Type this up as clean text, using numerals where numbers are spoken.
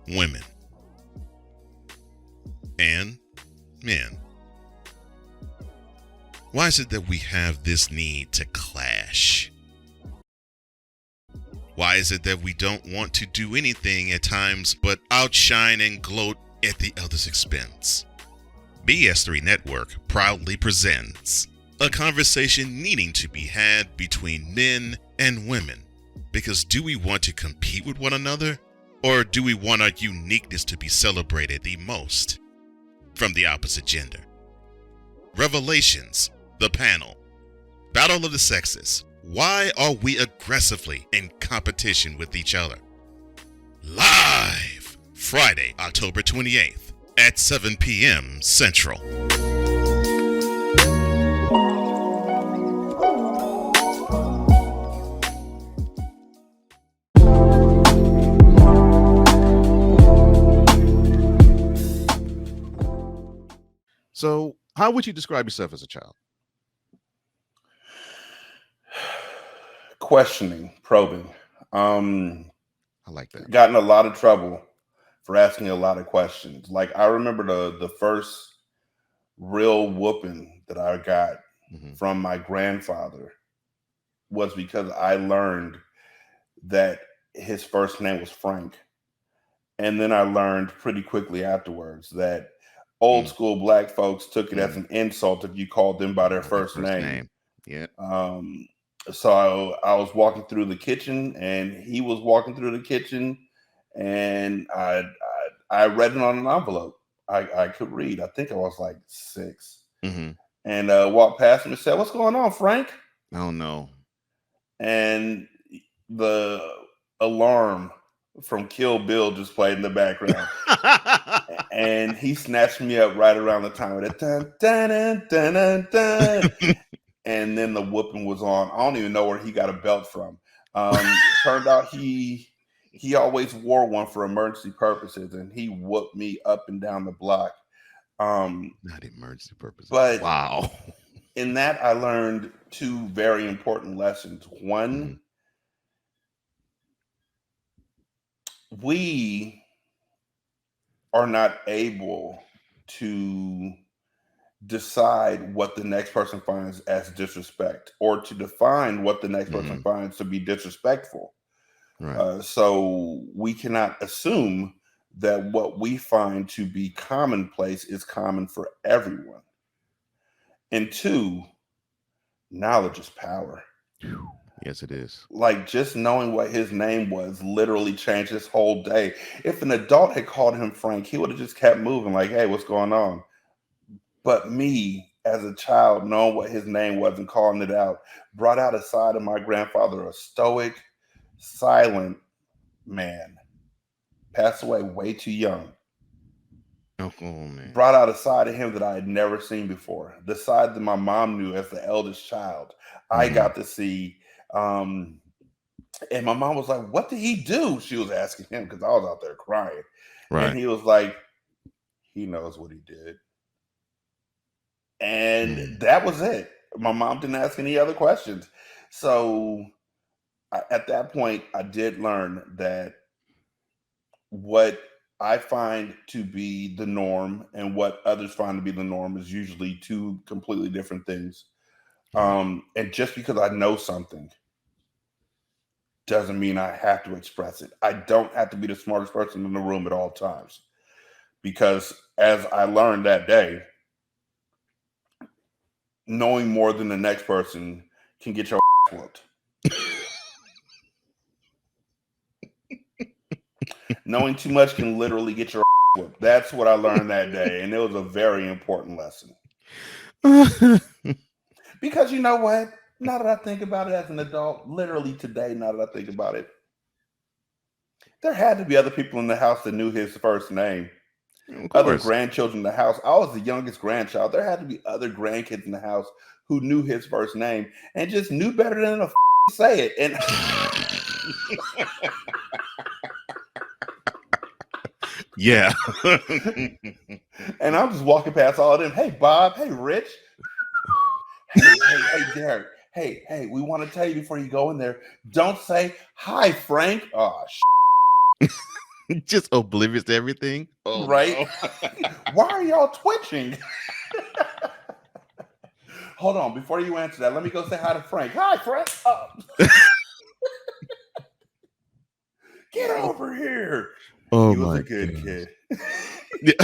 women, and men. Why is it that we have this need to clash? Why is it that we don't want to do anything at times but outshine and gloat at the other's expense? BS3 Network proudly presents a conversation needing to be had between men and women. Because do we want to compete with one another? Or do we want our uniqueness to be celebrated the most from the opposite gender? Revelations, the panel, Battle of the Sexes. Why are we aggressively in competition with each other? Live Friday, October 28th at 7 p.m. Central. So, how would you describe yourself as a child? Questioning, probing. I like that. Got in a lot of trouble for asking a lot of questions. Like I remember the first real whooping that I got from my grandfather was because I learned that his first name was Frank. And then I learned pretty quickly afterwards that old school black folks took it as an insult if you called them by their first name. Yeah. So I was walking through the kitchen and he was walking through the kitchen and I read it on an envelope. I could read. I think I was like 6. And walked past him and said, "What's going on, Frank?" Oh, no. And the alarm from Kill Bill just played in the background. And he snatched me up right around the time of that dun, dun, dun, dun, dun, dun. And then the whooping was on. I don't even know where he got a belt from. Turned out he always wore one for emergency purposes, and he whooped me up and down the block. Not emergency purposes. But wow. In that, I learned 2 very important lessons. One, we are not able to decide what the next person finds as disrespect or to define what the next person finds to be disrespectful. Right. So we cannot assume that what we find to be commonplace is common for everyone. And 2, knowledge is power. Yes, it is. Like just knowing what his name was literally changed his whole day. If an adult had called him Frank, he would have just kept moving like, "Hey, what's going on?" But me, as a child, knowing what his name was and calling it out, brought out a side of my grandfather, a stoic, silent man. Passed away way too young. Oh, man. Brought out a side of him that I had never seen before. The side that my mom knew as the eldest child. I got to see. And my mom was like, "What did he do?" She was asking him because I was out there crying. Right. And he was like, "He knows what he did." And that was it. My mom didn't ask any other questions. So at that point, I did learn that what I find to be the norm and what others find to be the norm is usually 2 completely different things. And just because I know something doesn't mean I have to express it. I don't have to be the smartest person in the room at all times. Because as I learned that day, knowing more than the next person can get your whooped. Knowing too much can literally get your whooped. That's what I learned that day. And it was a very important lesson. Because you know what? Now that I think about it as an adult, literally today, now that I think about it, there had to be other people in the house that knew his first name. Other grandchildren in the house. I was the youngest grandchild. There had to be other grandkids in the house who knew his first name and just knew better than to say it. And yeah. And I'm just walking past all of them. "Hey, Bob. Hey, Rich. Hey, Derek. Hey, we want to tell you before you go in there, don't say, 'Hi, Frank.'" Oh, Just oblivious to everything. Oh, right? no. Why are y'all twitching? Hold on, before you answer that, let me go say hi to Frank. Hi, Frank. Get over here. Oh He was my a good gosh. kid. Yeah.